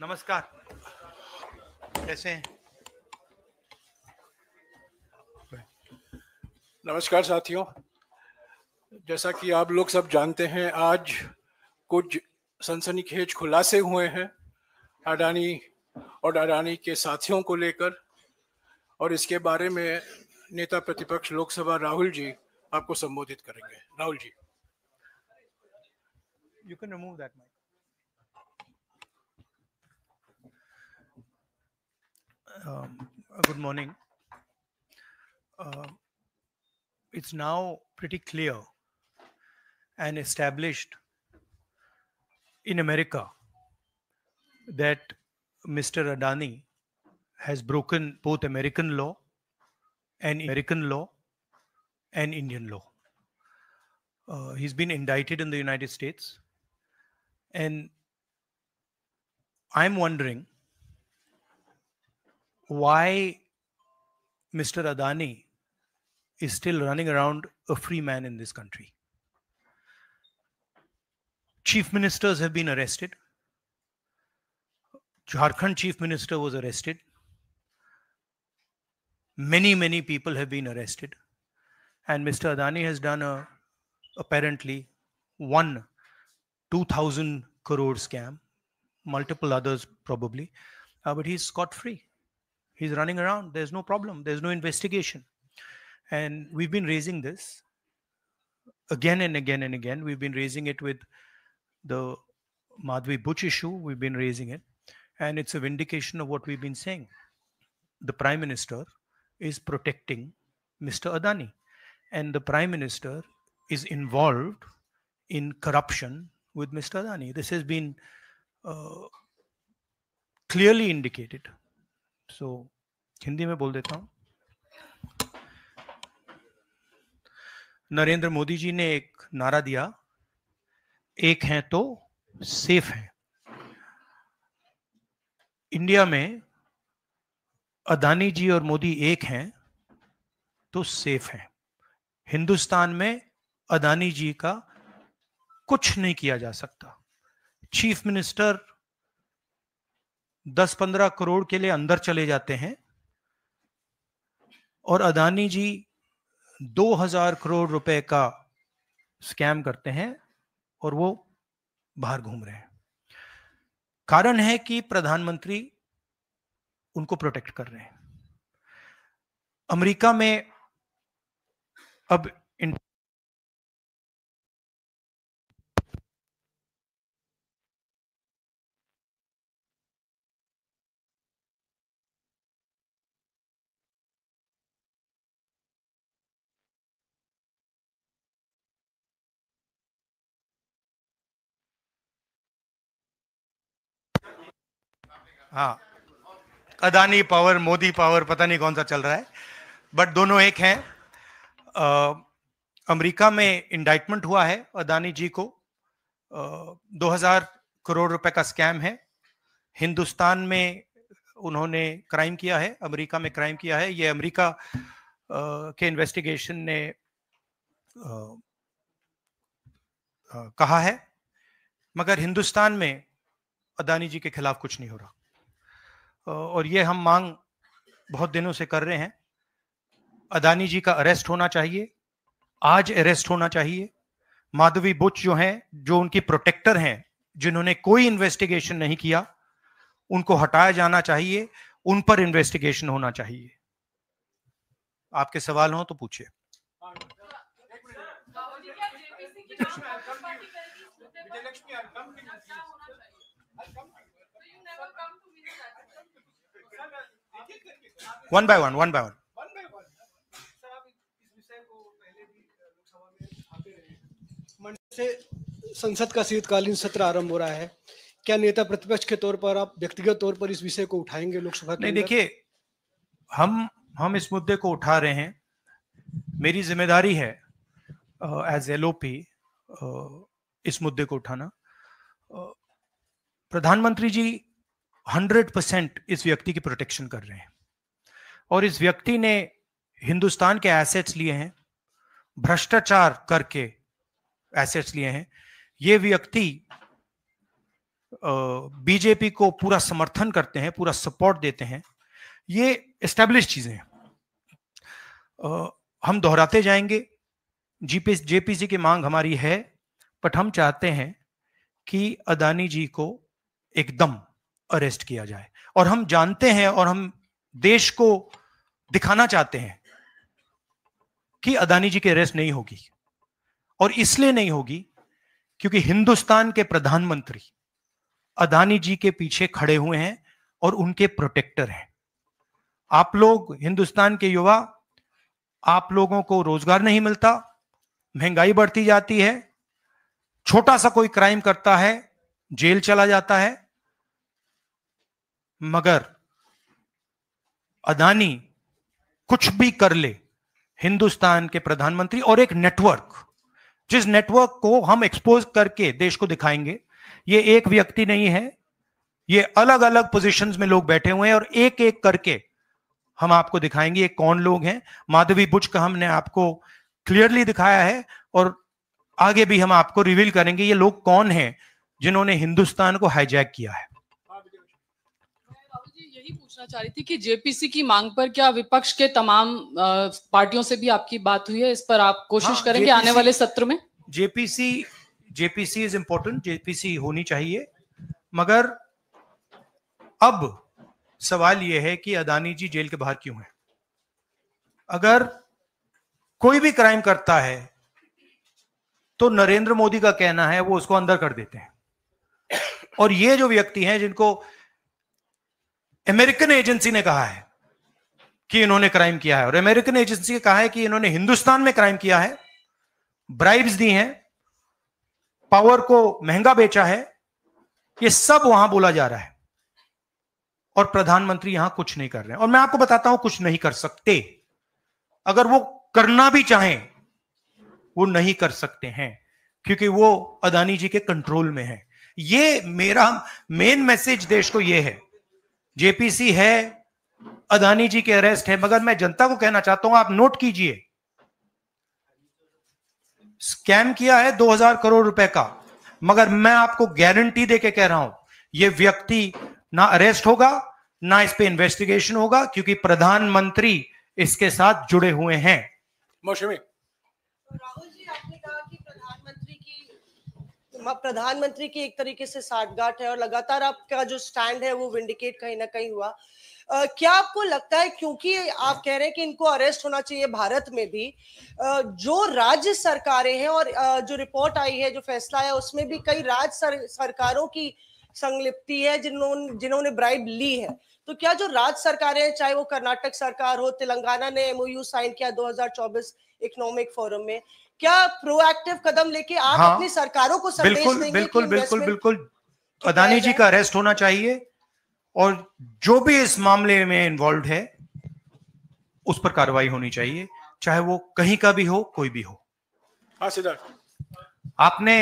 नमस्कार, कैसे हैं? नमस्कार साथियों, जैसा कि आप लोग सब जानते हैं, आज कुछ सनसनीखेज खुलासे हुए हैं अडानी और अडानी के साथियों को लेकर, और इसके बारे में नेता प्रतिपक्ष लोकसभा राहुल जी आपको संबोधित करेंगे। Rahul ji. You can remove that mic. Good morning. It's now pretty clear and established in America that Mr. Adani has broken both American law and Indian law. He's been indicted in the United States, and I'm wondering why Mr. Adani is still running around a free man in this country. Chief ministers have been arrested. Jharkhand chief minister was arrested. Many people have been arrested. And Mr. Adani has done apparently 2,000 crore scam, multiple others probably, but he's scot-free. He's running around. There's no problem. There's no investigation. And we've been raising this again and again and again. We've been raising it with the Madhvi Buch issue. We've been raising it. And it's a vindication of what we've been saying. The Prime Minister is protecting Mr. Adani. And the Prime Minister is involved in corruption with Mr. Adani. This has been clearly indicated. So, Hindi में बोल देता हूँ. नरेंद्र मोदी जी ने एक नारा दिया, एक हैं तो सेफ हैं. इंडिया में अदानी जी और मोदी एक हैं तो सेफ हैं. हिंदुस्तान में अदानी जी का कुछ नहीं किया जा सकता. चीफ मिनिस्टर 10-15 करोड़ के लिए अंदर चले जाते हैं और अदानी जी 2000 करोड़ रुपए का स्कैम करते हैं और वो बाहर घूम रहे हैं. कारण है कि प्रधानमंत्री उनको प्रोटेक्ट कर रहे हैं. अमेरिका में अब हाँ, अदानी पावर, मोदी पावर, पता नहीं कौन सा चल रहा है, बट दोनों एक हैं. अमेरिका में इंडाइटमेंट हुआ है अदानी जी को. 2000 करोड़ रुपए का स्कैम है. हिंदुस्तान में उन्होंने क्राइम किया है, अमेरिका में क्राइम किया है. ये अमेरिका के इन्वेस्टिगेशन ने कहा है, मगर हिंदुस्तान में अदानी जी के खिलाफ कुछ नहीं हो रहा. और ये हम मांग बहुत दिनों से कर रहे हैं. अदानी जी का अरेस्ट होना चाहिए, आज अरेस्ट होना चाहिए. माधवी बुच जो हैं, जो उनकी प्रोटेक्टर हैं, जिन्होंने कोई इन्वेस्टिगेशन नहीं किया, उनको हटाया जाना चाहिए. उन पर इन्वेस्टिगेशन होना चाहिए. आपके सवाल हो तो पूछिए. One by one. संसद का शीतकालीन सत्र आरंभ हो रहा है. क्या नेता प्रतिपक्ष के तौर पर आप व्यक्तिगत तौर पर इस विषय को उठाएंगे लोकसभा के? नहीं, देखिए, हम इस मुद्दे को उठा रहे हैं. मेरी जिम्मेदारी है एज एलओपी इस मुद्दे को उठाना. प्रधानमंत्री जी 100% इस व्यक्ति की प्रोटेक्शन कर रहे हैं और इस व्यक्ति ने हिंदुस्तान के एसेट्स लिए हैं, भ्रष्टाचार करके एसेट्स लिए हैं, ये व्यक्ति बीजेपी को पूरा समर्थन करते हैं, पूरा सपोर्ट देते हैं, ये एस्टेब्लिश चीजें हैं। हम दोहराते जाएंगे, जेपीसी की मांग हमारी है, बट हम चाहते हैं कि अदानी जी को एकदम अरेस्ट किया जाए। और हम जानते हैं और हम देश को दिखाना चाहते हैं कि अदानी जी की अरेस्ट नहीं होगी, और इसलिए नहीं होगी क्योंकि हिंदुस्तान के प्रधानमंत्री अदानी जी के पीछे खड़े हुए हैं और उनके प्रोटेक्टर हैं। आप लोग हिंदुस्तान के युवा, आप लोगों को रोजगार नहीं मिलता, महंगाई बढ़ती जाती है, छोटा सा कोई क्राइम करता है जेल चला जाता है, मगर अदानी कुछ भी कर ले, हिंदुस्तान के प्रधानमंत्री और एक नेटवर्क, जिस नेटवर्क को हम एक्सपोज करके देश को दिखाएंगे, ये एक व्यक्ति नहीं है, ये अलग अलग पोजीशंस में लोग बैठे हुए हैं और एक एक करके हम आपको दिखाएंगे ये कौन लोग हैं। माधवी बुच का हमने आपको क्लियरली दिखाया है और आगे भी हम आपको रिवील करेंगे ये लोग कौन हैं जिन्होंने हिंदुस्तान को हाईजैक किया है। यही पूछना चाह रही थी कि जेपीसी की मांग पर क्या विपक्ष के तमाम पार्टियों से भी आपकी बात हुई है? इस पर आप कोशिश करेंगे आने वाले सत्र में? जेपीसी इज इंपॉर्टेंट, जेपीसी होनी चाहिए, मगर अब सवाल यह है कि अदानी जी जेल के बाहर क्यों हैं? अगर कोई भी क्राइम करता है तो नरेंद्र मोदी का कहना है वो उसको अंदर कर देते हैं, और ये जो व्यक्ति हैं जिनको अमेरिकन एजेंसी ने कहा है कि इन्होंने क्राइम किया है, और अमेरिकन एजेंसी ने कहा है कि इन्होंने हिंदुस्तान में क्राइम किया है, ब्राइब्स दी हैं, पावर को महंगा बेचा है, ये सब वहां बोला जा रहा है और प्रधानमंत्री यहां कुछ नहीं कर रहे हैं। और मैं आपको बताता हूं कुछ नहीं कर सकते, अगर वो करना भी चाहें वो नहीं कर सकते हैं क्योंकि वो अदानी जी के कंट्रोल में है। ये मेरा मेन मैसेज देश को ये है, जेपीसी है, अदानी जी के अरेस्ट है, मगर मैं जनता को कहना चाहता हूं आप नोट कीजिए, स्कैम किया है 2000 करोड़ रुपए का, मगर मैं आपको गारंटी देके कह रहा हूं यह व्यक्ति ना अरेस्ट होगा ना इस पे इन्वेस्टिगेशन होगा क्योंकि प्रधानमंत्री इसके साथ जुड़े हुए हैं। मौसमी राहुल जी, आपने कहा कि प्रधानमंत्री की एक तरीके से साठगांठ है और लगातार आपका जो स्टैंड है वो विंडिकेट कहीं ना कहीं हुआ। क्या आपको लगता है, क्योंकि आप कह रहे हैं कि इनको अरेस्ट होना चाहिए भारत में भी, जो राज्य सरकारें हैं और जो रिपोर्ट आई है, जो फैसला है, उसमें भी कई राज्य सरकारों की संलिप्ति है जिन्होंने ब्राइब ली है, तो क्या जो राज्य सरकारें, चाहे वो कर्नाटक सरकार हो, तेलंगाना ने एमओयू साइन किया 2024 इकोनॉमिक फोरम में, क्या प्रोएक्टिव कदम लेके आप अपनी सरकारों को संदेश देंगे? बिल्कुल अदानी जी का अरेस्ट होना चाहिए और जो भी इस मामले में इन्वॉल्व है उस पर कार्रवाई होनी चाहिए, चाहे वो कहीं का भी हो, कोई भी हो। हाँ सिद्धार्थ, आपने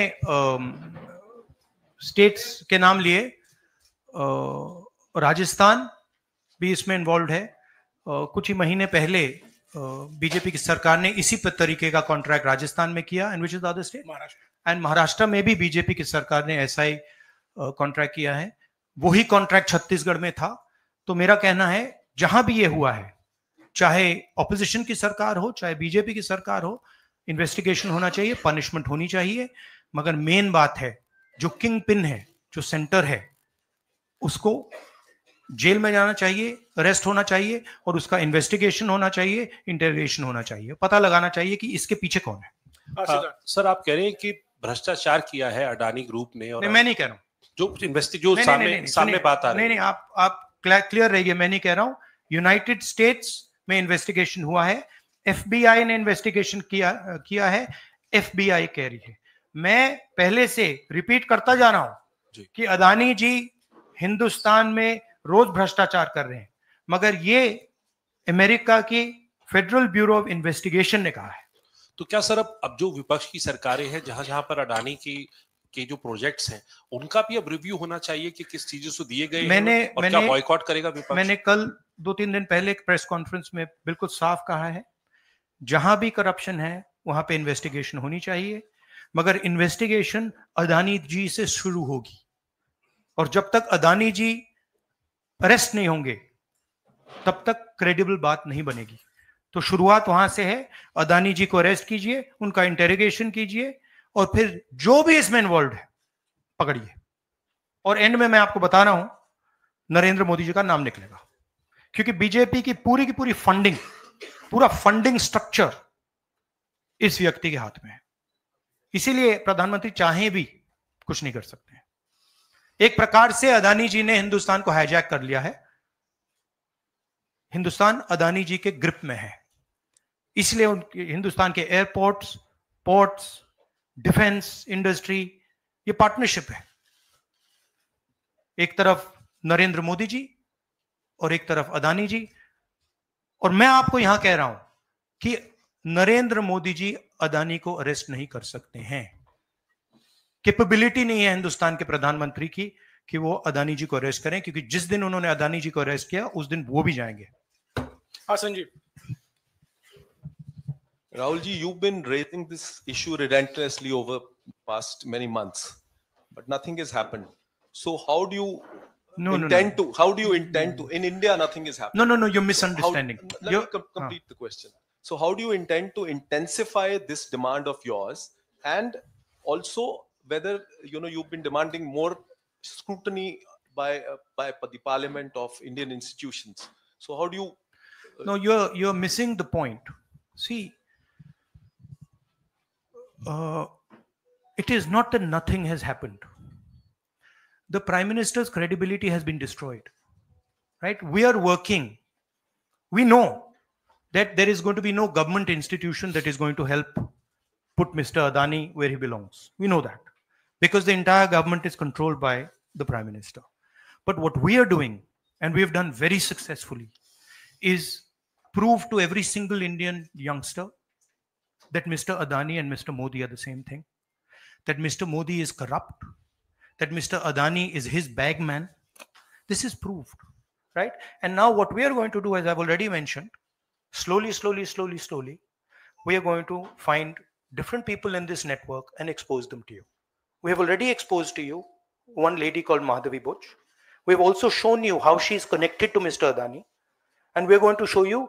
स्टेट्स के नाम लिए, राजस्थान भी इसमें इन्वॉल्व है। कुछ ही महीने पहले बीजेपी की सरकार ने इसी तरीके का कॉन्ट्रैक्ट राजस्थान में किया, and which is the other state, Maharashtra में भी बीजेपी की सरकार ने ऐसा ही कॉन्ट्रैक्ट किया है। वही कॉन्ट्रैक्ट छत्तीसगढ़ में था। तो मेरा कहना है जहां भी ये हुआ है, चाहे ऑपोजिशन की सरकार हो चाहे बीजेपी की सरकार हो, इन्वेस्टिगेशन होना चाहिए, पनिशमेंट होनी चाहिए, मगर मेन बात है जो किंग पिन है, जो सेंटर है, उसको जेल में जाना चाहिए, अरेस्ट होना चाहिए और उसका इन्वेस्टिगेशन होना चाहिए, इंटरोगेशन होना चाहिए, पता लगाना चाहिए कि इसके पीछे कौन है। सर, आप कह रहे हैं कि भ्रष्टाचार किया है अडानी ग्रुप ने, और मैं नहीं कह रहा हूं, जो सामने बात आ रही है। नहीं, आप क्लियर रहिए, मैं नहीं कह रहा हूं। यूनाइटेड स्टेट्स में इन्वेस्टिगेशन हुआ है, एफबीआई ने इन्वेस्टिगेशन किया है, एफबीआई कह रही है। मैं पहले से रिपीट करता जा रहा हूं कि अदानी जी हिंदुस्तान में रोज भ्रष्टाचार कर रहे हैं, मगर ये अमेरिका की फेडरल ब्यूरो ऑफ इन्वेस्टिगेशन ने कहा है। तो क्या सर अब जो विपक्ष की सरकारें हैं, जहां पर अडानी के जो प्रोजेक्ट्स हैं, उनका भी अब रिव्यू होना चाहिए कि किस चीजों से दिए गए हैं और क्या बॉयकॉट करेगा विपक्ष? मैंने कल 2-3 दिन पहले एक प्रेस कॉन्फ्रेंस में बिल्कुल साफ कहा है, जहां भी करप्शन है वहां पे इन्वेस्टिगेशन होनी चाहिए। मगर इन्वेस्टिगेशन अदानी जी से शुरू होगी, और जब तक अदानी जी अरेस्ट नहीं होंगे तब तक क्रेडिबल बात नहीं बनेगी। तो शुरुआत वहां से है, अदानी जी को अरेस्ट कीजिए, उनका इंटेरोगेशन कीजिए, और फिर जो भी इसमें इन्वॉल्व है पकड़िए, और एंड में मैं आपको बता रहा हूं नरेंद्र मोदी जी का नाम निकलेगा, क्योंकि बीजेपी की पूरी फंडिंग, पूरा फंडिंग स्ट्रक्चर इस व्यक्ति के हाथ में है। इसीलिए प्रधानमंत्री चाहे भी कुछ नहीं कर सकते हैं। एक प्रकार से अदानी जी ने हिंदुस्तान को हाईजैक कर लिया है, हिंदुस्तान अदानी जी के ग्रिप में है, इसलिए उनके हिंदुस्तान के एयरपोर्ट्स, पोर्ट्स, डिफेंस इंडस्ट्री, ये पार्टनरशिप है। एक तरफ नरेंद्र मोदी जी और एक तरफ अदानी जी। और मैं आपको यहां कह रहा हूं कि नरेंद्र मोदी जी अदानी को अरेस्ट नहीं कर सकते हैं। कैपेबिलिटी नहीं है हिंदुस्तान के प्रधानमंत्री की कि वो अदानी जी को अरेस्ट करें, क्योंकि जिस दिन उन्होंने अदानी जी को अरेस्ट किया उस दिन वो भी जाएंगे। हाँ Sanjeev. Rahul ji, you've been raising this issue relentlessly over past many months, but nothing has happened. So how do you intend to? How do you intend to? In India, nothing is happening. No, you're misunderstanding. Let me complete the question. So how do you intend to intensify this demand of yours, and also whether you've been demanding more scrutiny by the Parliament of Indian institutions? So how do you? No, you're missing the point. See. It is not that nothing has happened. The Prime Minister's credibility has been destroyed, right? We are working. We know that there is going to be no government institution that is going to help put Mr. Adani where he belongs. We know that because the entire government is controlled by the Prime Minister. But what we are doing, and we have done very successfully, is prove to every single Indian youngster that Mr. Adani and Mr. Modi are the same thing, that Mr. Modi is corrupt, that Mr. Adani is his bagman. This is proved, right? And now what we are going to do, as I've already mentioned, slowly, we are going to find different people in this network and expose them to you. We have already exposed to you one lady called Madhavi Butch. We've also shown you how she is connected to Mr. Adani, and we're going to show you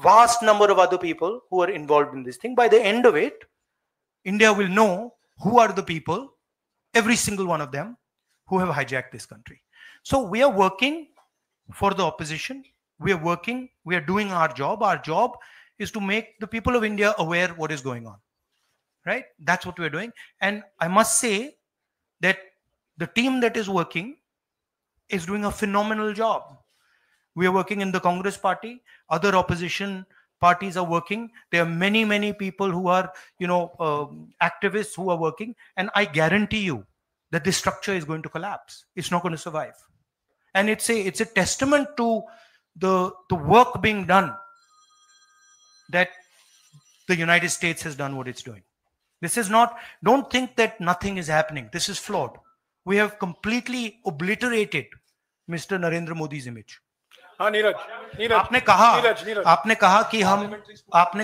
vast number of other people who are involved in this thing. By the end of it, India will know who are the people, every single one of them, who have hijacked this country. So we are working for the opposition. We are working, we are doing our job. Our job is to make the people of India aware what is going on, right? That's what we're doing. And I must say that the team that is working is doing a phenomenal job. We are working in the Congress party. Other opposition parties are working. There are many people who are, activists who are working. And I guarantee you that this structure is going to collapse. It's not going to survive. And it's a testament to the work being done that the United States has done what it's doing. This is not, don't think that nothing is happening. This is flawed. We have completely obliterated Mr. Narendra Modi's image. हाँ नीरज, आपने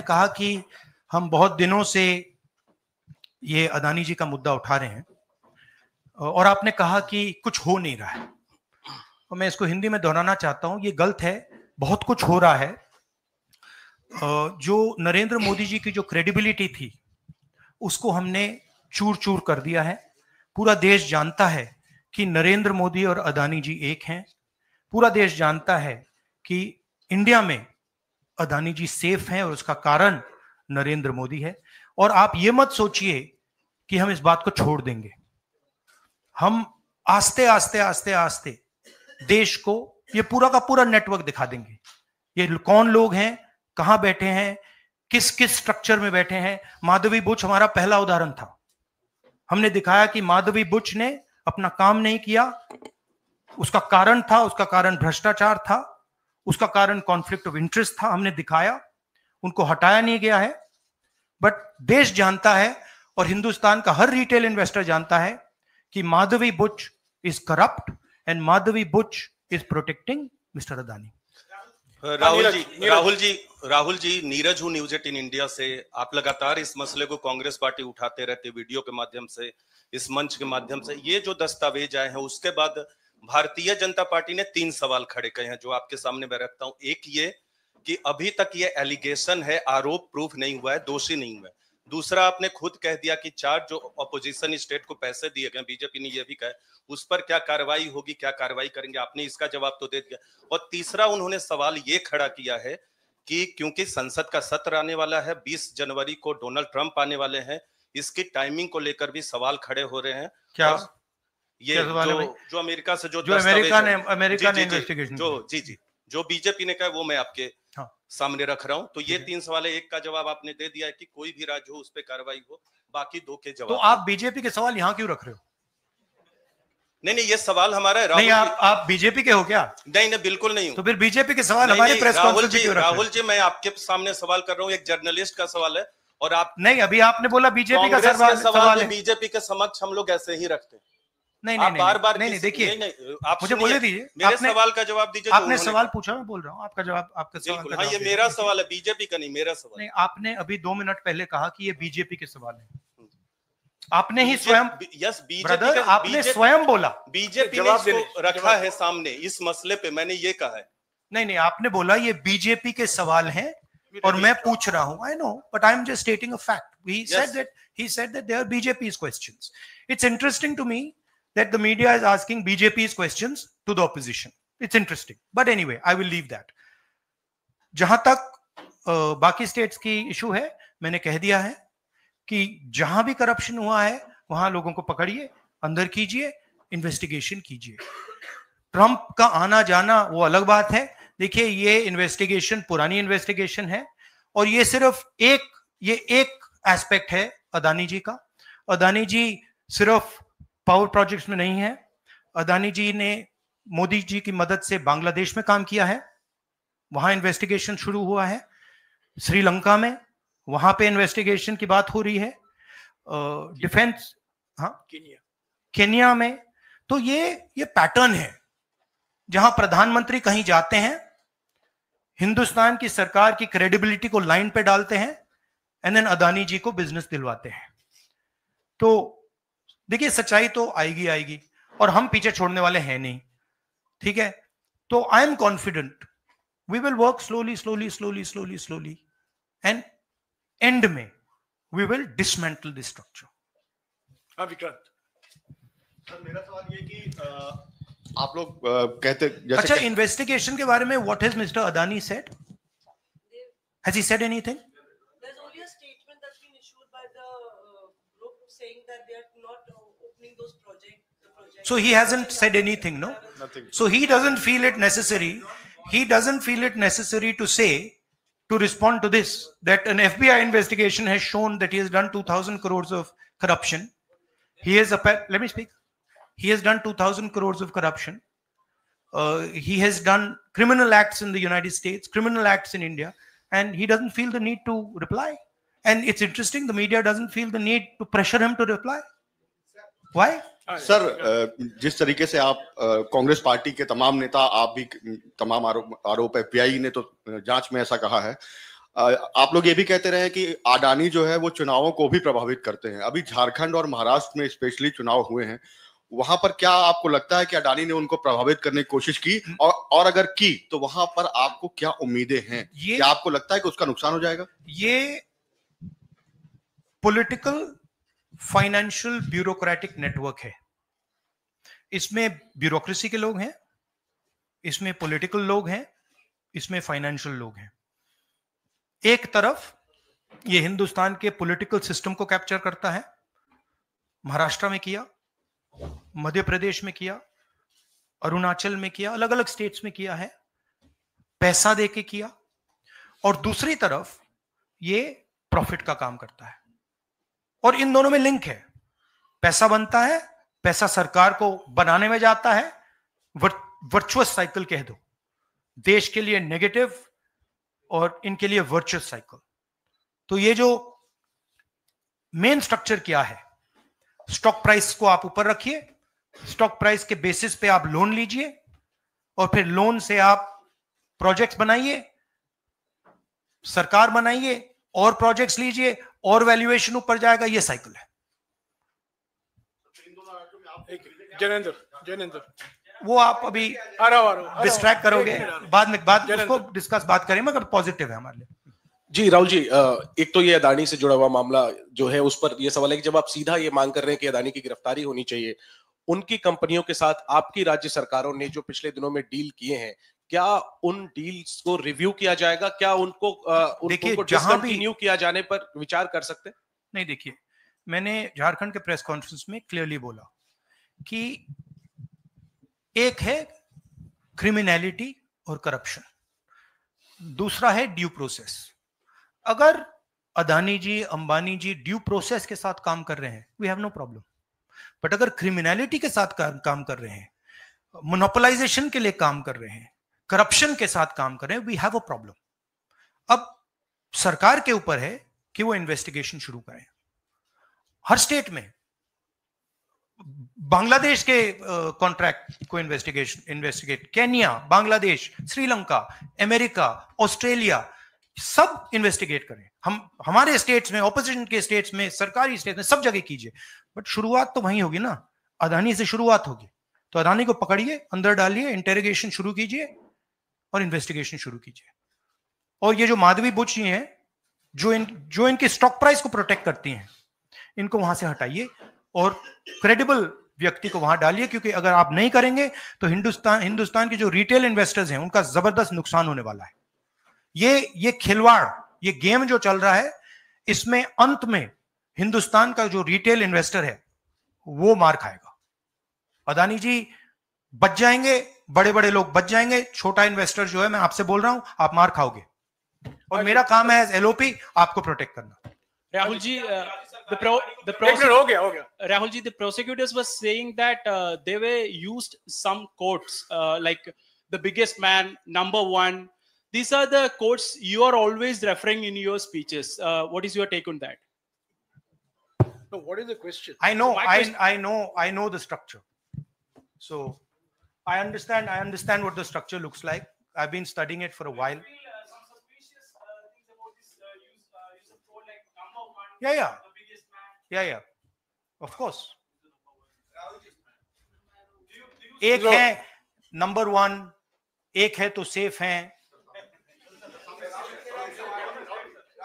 कहा कि हम बहुत दिनों से ये अदानी जी का मुद्दा उठा रहे हैं और आपने कहा कि कुछ हो नहीं रहा है, और मैं इसको हिंदी में दोहराना चाहता हूं, ये गलत है। बहुत कुछ हो रहा है। जो नरेंद्र मोदी जी की जो क्रेडिबिलिटी थी उसको हमने चूर चूर कर दिया है। पूरा देश जानता है कि नरेंद्र मोदी और अदानी जी एक हैं। पूरा देश जानता है कि इंडिया में अदानी जी सेफ हैं और उसका कारण नरेंद्र मोदी है। और आप ये मत सोचिए कि हम इस बात को छोड़ देंगे। हम आस्ते आस्ते देश को ये पूरा का पूरा नेटवर्क दिखा देंगे। ये कौन लोग हैं, कहां बैठे हैं, किस स्ट्रक्चर में बैठे हैं। माधवी बुच हमारा पहला उदाहरण था। हमने दिखाया कि माधवी बुच ने अपना काम नहीं किया, उसका कारण भ्रष्टाचार था, उसका कारण कॉन्फ्लिक्ट ऑफ इंटरेस्ट था। हमने दिखाया, उनको हटाया नहीं गया है। बट देश जानता है और हिंदुस्तान का हर रिटेल इन्वेस्टर जानता है कि Madhavi Buch is corrupt and Madhavi Buch is protecting mister Adani. Rahul ji, Neeraj हूँ न्यूज 18 इंडिया से। आप लगातार इस मसले को कांग्रेस पार्टी उठाते रहते, वीडियो के माध्यम से, इस मंच के माध्यम से। ये जो दस्तावेज आए हैं उसके बाद भारतीय जनता पार्टी ने 3 सवाल खड़े किए हैं जो आपके सामने मैं रखता हूं। एक ये कि अभी तक ये एलिगेशन है, आरोप प्रूफ नहीं हुआ है, दोषी नहीं हुआ है। दूसरा, आपने खुद कह दिया कि 4 जो अपोजिशन स्टेट को पैसे दिए गए, बीजेपी ने ये भी कहा, उस पर क्या कार्रवाई होगी, क्या कार्रवाई करेंगे, आपने इसका जवाब तो दे दिया। और तीसरा उन्होंने सवाल ये खड़ा किया है कि क्योंकि संसद का सत्र आने वाला है, 20 जनवरी को डोनाल्ड ट्रंप आने वाले हैं, इसकी टाइमिंग को लेकर भी सवाल खड़े हो रहे हैं। क्या ये जो अमेरिका से जो अमेरिका ने इन्वेस्टिगेशन जो बीजेपी ने कहा वो मैं आपके सामने रख रहा हूं। तो ये 3 सवाल है, एक का जवाब आपने दे दिया है कि कोई भी राज्य हो उस पर कार्रवाई हो, बाकी 2 के जवाब। तो आप बीजेपी के सवाल यहाँ क्यों रख रहे हो? नहीं, ये सवाल हमारा है। नहीं, आप बीजेपी के हो क्या? नहीं, बिल्कुल नहीं हूं। तो फिर बीजेपी के सवाल हमारे प्रेस कॉन्फ्रेंस में क्यों रख रहे हो? राहुल जी, मैं आपके सामने सवाल कर रहा हूं, एक जर्नलिस्ट का सवाल है। और आप नहीं, अभी आपने बोला बीजेपी का सवाल है। बीजेपी के समक्ष हम लोग ऐसे ही रखते हैं। नहीं, बार-बार नहीं, देखिए, आप मुझे बोले दीजिए, मेरे सवाल का जवाब दीजिए। आपने सवाल पूछा, मैं बोल रहा हूँ आपका जवाब, आपका सवाल। हाँ, ये मेरा सवाल है, बीजेपी का नहीं, मेरा सवाल। नहीं, आपने अभी 2 मिनट पहले कहा कि ये बीजेपी के सवाल है। आपने ही स्वयं, यस, ब्रदर, आपने स्वयं बोला बीजेपी ने इसको रखा है सामने इस मसले पे, मैंने ये कहा है। नहीं, आपने बोला ये बीजेपी के सवाल हैं और मैं पूछ रहा हूं। I know, but I am just stating a fact. He said that they are BJP's questions. It's interesting to me that the media is asking BJP's questions to the opposition. It's interesting. But anyway, I will leave that. जहां तक बाकी states की issue है, मैंने कह दिया है कि जहां भी करप्शन हुआ है वहां लोगों को पकड़िए, अंदर कीजिए, इन्वेस्टिगेशन कीजिए। ट्रंप का आना जाना वो अलग बात है। देखिए, ये इन्वेस्टिगेशन पुरानी इन्वेस्टिगेशन है और ये सिर्फ एक एस्पेक्ट है अदानी जी का। अदानी जी सिर्फ पावर प्रोजेक्ट्स में नहीं है। अदानी जी ने मोदी जी की मदद से बांग्लादेश में काम किया है, वहां इन्वेस्टिगेशन शुरू हुआ है। श्रीलंका में, वहां पे इन्वेस्टिगेशन की बात हो रही है। डिफेंस, हाँ, केन्या में। तो ये पैटर्न है जहां प्रधानमंत्री कहीं जाते हैं, हिंदुस्तान की सरकार की क्रेडिबिलिटी को लाइन पे डालते हैं, एंड देन अदानी जी को बिजनेस दिलवाते हैं। तो देखिए, सच्चाई तो आएगी और हम पीछे छोड़ने वाले हैं नहीं, ठीक है? तो I am confident we will work slowly and end में we will dismantle this structure. हाँ, विक्रांत, मेरा सवाल ये कि आप लोग कहते, जैसे अच्छा, इन्वेस्टिगेशन के बारे में what has mister Adani said? Has he said anything? There's only a statement that's been issued by the group saying that they are not opening those projects. So he hasn't said anything, no? Nothing. So he doesn't feel it necessary. He doesn't feel it necessary to say, to respond to this, that an FBI investigation has shown that he has done 2,000 crores of corruption. Let me speak. He has done 2,000 crores of corruption. He has done criminal acts in the United States, criminal acts in India, and he doesn't feel the need to reply. And it's interesting, the media doesn't feel the need to pressure him to reply. Why? Sir, जिस तरीके से आप Congress party के तमाम नेता, आप भी तमाम आरोप एफबीआई ने तो जांच में ऐसा कहा है, आप लोग ये भी कहते रहे कि अडानी जो है वो चुनावों को भी प्रभावित करते हैं। अभी झारखंड और महाराष्ट्र में स्पेशली चुनाव हुए हैं, वहां पर क्या आपको लगता है कि अडानी ने उनको प्रभावित करने की कोशिश की, और अगर की तो वहां पर आपको क्या उम्मीदें हैं? क्या आपको लगता है कि उसका नुकसान हो जाएगा? ये पॉलिटिकल फाइनेंशियल ब्यूरोक्रेटिक नेटवर्क है। इसमें ब्यूरोक्रेसी के लोग हैं, इसमें पॉलिटिकल लोग हैं, इसमें फाइनेंशियल लोग हैं। एक तरफ ये हिंदुस्तान के पॉलिटिकल सिस्टम को कैप्चर करता है, महाराष्ट्र में किया, मध्य प्रदेश में किया, अरुणाचल में किया, अलग अलग स्टेट्स में किया है, पैसा देके किया। और दूसरी तरफ ये प्रॉफिट का काम करता है, और इन दोनों में लिंक है। पैसा बनता है, पैसा सरकार को बनाने में जाता है, वर्चुअस साइकिल कह दो, देश के लिए नेगेटिव और इनके लिए वर्चुअस साइकिल। तो ये जो मेन स्ट्रक्चर क्या है, स्टॉक प्राइस को आप ऊपर रखिए, स्टॉक प्राइस के बेसिस पे आप लोन लीजिए, और फिर लोन से आप प्रोजेक्ट्स बनाइए, सरकार बनाइए, और प्रोजेक्ट्स लीजिए, और वैल्यूएशन ऊपर जाएगा। ये साइकिल है। जैनेंद्र वो आप अभी डिस्ट्रैक्ट करोगे, बाद में उसको डिस्कस बात करें, मगर पॉजिटिव है हमारे लिए। जी राहुल जी, एक तो ये अदानी से जुड़ा हुआ मामला जो है, उस पर ये सवाल है कि जब आप सीधा ये मांग कर रहे हैं कि अदानी की गिरफ्तारी होनी चाहिए, उनकी कंपनियों के साथ आपकी राज्य सरकारों ने जो पिछले दिनों में डील किए हैं, क्या उन डील्स को रिव्यू किया जाएगा? क्या उनको डिसकंटिन्यू किया जाने पर विचार कर सकते हैं? नहीं, देखिए, मैंने झारखंड के प्रेस कॉन्फ्रेंस में क्लियरली बोला कि एक है क्रिमिनलिटी और करप्शन, दूसरा है ड्यू प्रोसेस। अगर अदानी जी, अंबानी जी ड्यू प्रोसेस के साथ काम कर रहे हैं, we have no problem. But अगर क्रिमिनलिटी के साथ काम कर रहे हैं, मोनोपोलाइजेशन के लिए काम कर रहे हैं, करप्शन के साथ काम कर रहे हैं, वी हैव अ प्रॉब्लम। अब सरकार के ऊपर है कि वो इन्वेस्टिगेशन शुरू करें। हर स्टेट में बांग्लादेश के कॉन्ट्रैक्ट को investigate, Kenya, Bangladesh, Sri Lanka, America, Australia, सब इन्वेस्टिगेट करें। हम हमारे स्टेट्स में, ऑपोजिशन के स्टेट्स में, सरकारी स्टेट्स में, सब जगह कीजिए। बट शुरुआत तो वहीं होगी ना, अदानी से शुरुआत होगी। तो अदानी को पकड़िए, अंदर डालिए, इंटेरोगेशन शुरू कीजिए और इन्वेस्टिगेशन शुरू कीजिए। और ये जो माधवी बुच जी हैं, जो इनकी स्टॉक प्राइस को प्रोटेक्ट करती हैं, इनको वहां से हटाइए और क्रेडिबल व्यक्ति को वहां डालिए, क्योंकि अगर आप नहीं करेंगे तो हिंदुस्तान के जो रिटेल इन्वेस्टर्स हैं, उनका जबरदस्त नुकसान होने वाला है। ये खिलवाड़, ये गेम जो चल रहा है, इसमें अंत में हिंदुस्तान का जो रिटेल इन्वेस्टर है वो मार खाएगा। अदानी जी बच जाएंगे, बड़े बड़े लोग बच जाएंगे, छोटा इन्वेस्टर जो है, मैं आपसे बोल रहा हूं, आप मार खाओगे। और मेरा काम है एज एलओपी आपको प्रोटेक्ट करना। Rahul ji, Rahul ji, the prosecutors were saying that they were used some quotes like the biggest man, number one. These are the quotes you are always referring in your speeches. What is your take on that? No, what is the question? I know the structure. So I understand what the structure looks like. I've been studying it for a while. Yeah. Of course. एक है number 1, एक है तो safe है,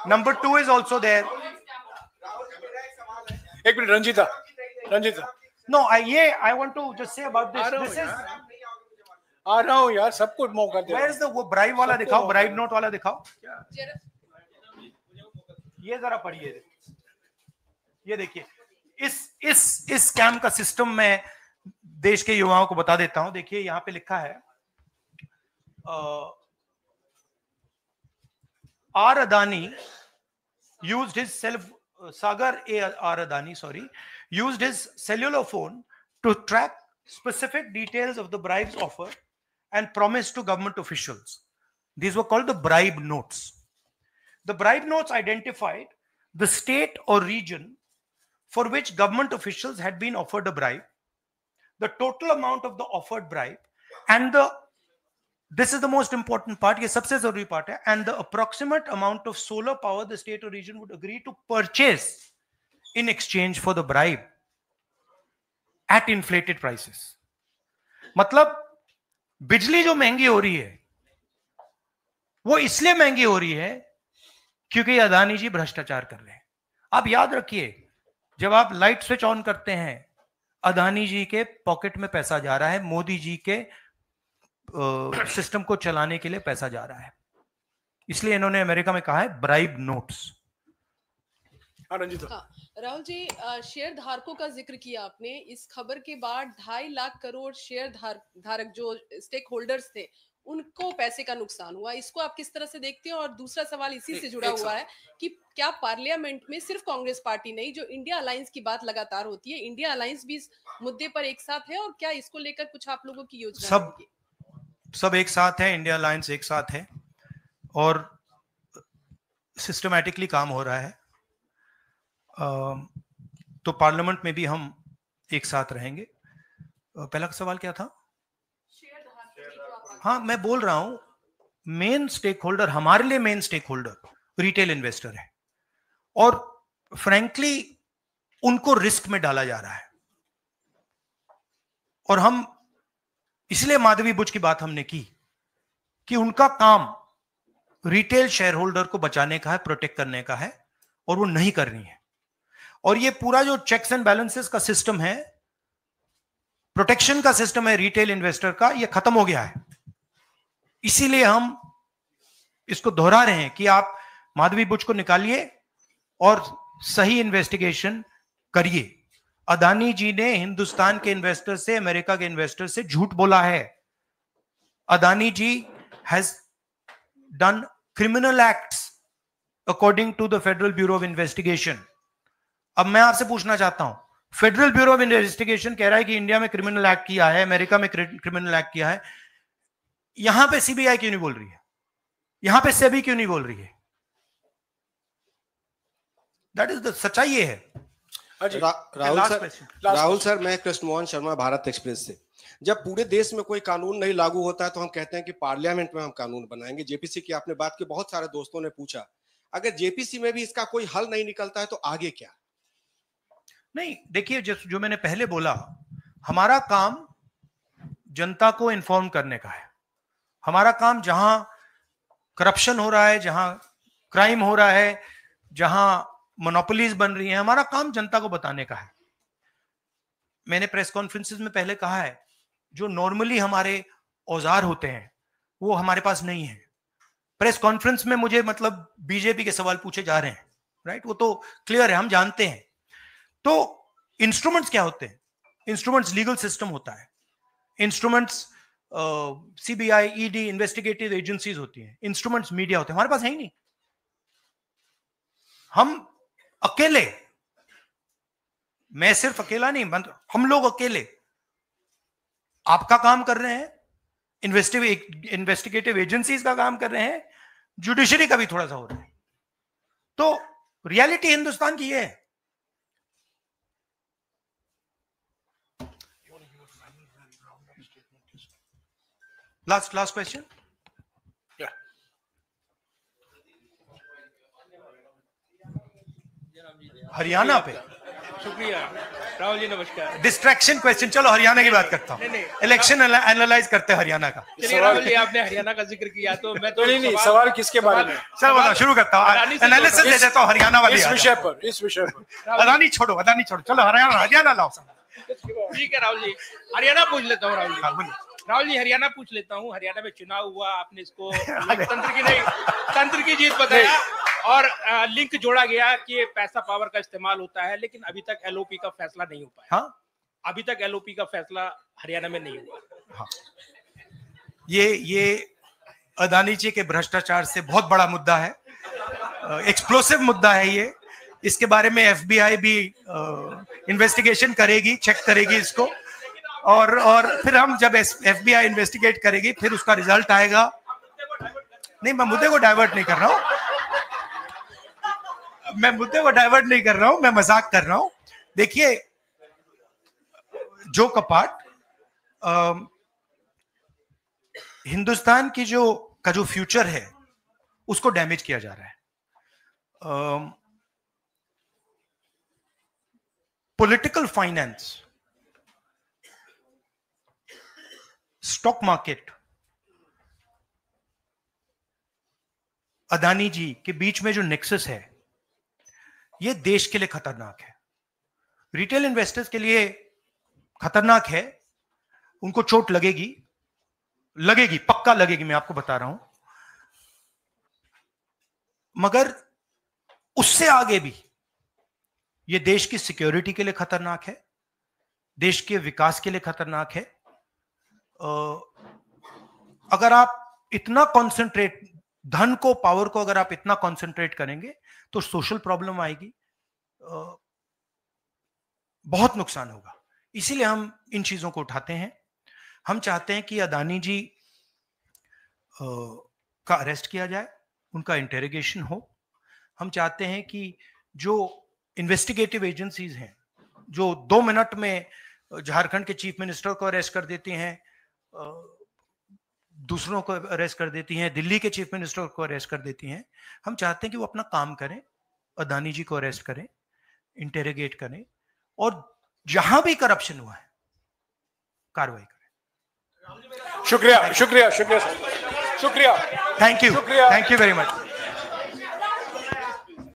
number 2 is also there. एक minute, Ranjita. No, I want to just say about this. This is आ रहा हूँ यार, सबको मौका दे। Where is the वो ब्राइब वाला दिखाओ, ब्राइब नोट वाला दिखाओ। ये जरा पढ़िए, ये देखिए, इस स्कैम का सिस्टम में देश के युवाओं को बता देता हूं। देखिए, यहां पे लिखा है R Adani used his Sagar R Adani, used his cellular phone to track specific details of the bribes offered and promised to government officials. These were called the bribe notes. The bribe notes identified the state or region for which government officials had been offered a bribe, the total amount of the offered bribe, and this is the most important part, ये सबसे जरूरी part है, and the approximate amount of solar power the state or region would agree to purchase in exchange for the bribe at inflated prices. मतलब बिजली जो महंगी हो रही है वो इसलिए महंगी हो रही है क्योंकि अदानी जी भ्रष्टाचार कर रहे हैं। आप याद रखिए, जब आप लाइट स्विच ऑन करते हैं, अदानी जी के पॉकेट में पैसा जा रहा है, मोदी जी के सिस्टम को चलाने के लिए पैसा जा रहा है। इसलिए इन्होंने अमेरिका में कहा है bribe notes. Rahul ji, share धारकों का जिक्र किया आपने। इस खबर के बाद 2.5 लाख करोड़ शेयर धारक जो स्टेक होल्डर्स थे, उनको पैसे का नुकसान हुआ। इसको आप किस तरह से देखते हैं? और दूसरा सवाल इसी से जुड़ा हुआ है कि क्या पार्लियामेंट में सिर्फ कांग्रेस पार्टी नहीं, जो इंडिया अलायंस की बात लगातार होती है, इंडिया अलायंस भी इस मुद्दे पर एक साथ है, और क्या इसको लेकर कुछ आप लोगों की योजना है? सब एक साथ है, इंडिया अलायंस एक साथ है और सिस्टमैटिकली काम हो रहा है। तो पार्लियामेंट में भी हम एक साथ रहेंगे। पहला सवाल क्या था? हाँ, मैं बोल रहा हूं मेन स्टेक होल्डर, हमारे लिए main stakeholder retail investor है, और फ्रैंकली उनको रिस्क में डाला जा रहा है। और हम इसलिए माधवी बुच की बात हमने की कि उनका काम रिटेल शेयर होल्डर को बचाने का है, प्रोटेक्ट करने का है, और वो नहीं कर रही है। और ये पूरा जो चेक्स एंड बैलेंसेस का सिस्टम है, प्रोटेक्शन का सिस्टम है रिटेल इन्वेस्टर का, ये खत्म हो गया है। इसीलिए हम इसको दोहरा रहे हैं कि आप माधवी बुच को निकालिए और सही इन्वेस्टिगेशन करिए। अदानी जी ने हिंदुस्तान के इन्वेस्टर से, अमेरिका के इन्वेस्टर से झूठ बोला है। Adani ji has done criminal acts according to the Federal Bureau of Investigation. अब मैं आपसे पूछना चाहता हूं, फेडरल ब्यूरो ऑफ इन्वेस्टिगेशन कह रहा है कि इंडिया में क्रिमिनल एक्ट किया है, अमेरिका में क्रिमिनल एक्ट किया है, यहां पे सीबीआई क्यों नहीं बोल रही है? यहां पे सेबी क्यों नहीं बोल रही है? दैट इज द सच्चाई ये है। राहुल सर, मैं कृष्ण मोहन शर्मा, भारत एक्सप्रेस से। जब पूरे देश में कोई कानून नहीं लागू होता है तो हम कहते हैं कि पार्लियामेंट में हम कानून बनाएंगे। जेपीसी की आपने बात की, बहुत सारे दोस्तों ने पूछा, अगर जेपीसी में भी इसका कोई हल नहीं निकलता है तो आगे क्या? नहीं, देखिए, जो मैंने पहले बोला, हमारा काम जनता को इन्फॉर्म करने का है। हमारा काम जहां करप्शन हो रहा है, जहां क्राइम हो रहा है, जहां मोनोपोलीज बन रही है, हमारा काम जनता को बताने का है। मैंने प्रेस कॉन्फ्रेंसेस में पहले कहा है, जो नॉर्मली हमारे औजार होते हैं वो हमारे पास नहीं है। प्रेस कॉन्फ्रेंस में मुझे मतलब बीजेपी के सवाल पूछे जा रहे हैं, राइट? वो तो क्लियर है, हम जानते हैं। तो इंस्ट्रूमेंट्स क्या होते हैं? इंस्ट्रूमेंट्स लीगल सिस्टम होता है, instruments CBI, ED, investigative agencies होती हैं, इंस्ट्रूमेंट्स मीडिया होते हैं। हमारे पास है ही नहीं। हम अकेले, मैं सिर्फ अकेला नहीं, हम लोग अकेले आपका काम कर रहे हैं, इन्वेस्टिगेटिव एजेंसीज का काम कर रहे हैं, जुडिशरी का भी थोड़ा सा हो रहा है। तो रियलिटी हिंदुस्तान की ये है। Last question. हरियाणा पे। शुक्रिया राहुल जी, नमस्कार। डिस्ट्रैक्शन क्वेश्चन, चलो हरियाणा की बात करता हूँ। इलेक्शन एनालाइज करते हैं हरियाणा का। चलिए राहुल जी, आपने हरियाणा का जिक्र किया तो मैं तो नहीं, सवाल किसके बारे में? चलो बताओ, शुरू करता हूँ, एनालिसिस दे देता हूँ हरियाणा वाली। इस विषय पर अदानी छोड़ो, चलो हरियाणा लाओ। ठीक है राहुल जी, हरियाणा पूछ लेता हूँ। राहुल जी हरियाणा पूछ लेता हूँ। हरियाणा में चुनाव हुआ, आपने इसको तंत्र की जीत बताया और लिंक जोड़ा गया कि पैसा पावर का इस्तेमाल होता है, लेकिन अभी तक एलओपी का फैसला नहीं हो पाया। हाँ? अभी तक एलओपी का फैसला हरियाणा में नहीं हुआ। हाँ। ये अदानी जी के भ्रष्टाचार से बहुत बड़ा मुद्दा है, एक्सप्लोसिव मुद्दा है ये। इसके बारे में एफबीआई भी इन्वेस्टिगेशन करेगी, चेक करेगी इसको, और फिर हम जब एफबीआई इन्वेस्टिगेट करेगी फिर उसका रिजल्ट आएगा। नहीं, मैं मुद्दे को डाइवर्ट नहीं कर रहा हूं, मैं मजाक कर रहा हूं। देखिए, जो कपाट हिंदुस्तान की जो फ्यूचर है उसको डैमेज किया जा रहा है। Political finance, stock market, Adani ji के बीच में जो नेक्सस है, ये देश के लिए खतरनाक है, रिटेल इन्वेस्टर्स के लिए खतरनाक है। उनको चोट लगेगी, पक्का लगेगी, मैं आपको बता रहा हूं। मगर उससे आगे भी ये देश की सिक्योरिटी के लिए खतरनाक है, देश के विकास के लिए खतरनाक है। अगर आप इतना कॉन्सेंट्रेट, धन को, पावर को अगर आप इतना कॉन्सेंट्रेट करेंगे तो सोशल प्रॉब्लम आएगी, बहुत नुकसान होगा। इसीलिए हम इन चीजों को उठाते हैं। हम चाहते हैं कि अदानी जी का अरेस्ट किया जाए, उनका इंटेरोगेशन हो। हम चाहते हैं कि जो इन्वेस्टिगेटिव एजेंसीज हैं, जो 2 मिनट में झारखंड के चीफ मिनिस्टर को अरेस्ट कर देती हैं, दूसरों को अरेस्ट कर देती हैं, दिल्ली के चीफ मिनिस्टर को अरेस्ट कर देती हैं। हम चाहते हैं कि वो अपना काम करें, अदानी जी को अरेस्ट करें, इंटेरोगेट करें, और जहां भी करप्शन हुआ है कार्रवाई करें। शुक्रिया, शुक्रिया, शुक्रिया, शुक्रिया, थैंक यू वेरी मच।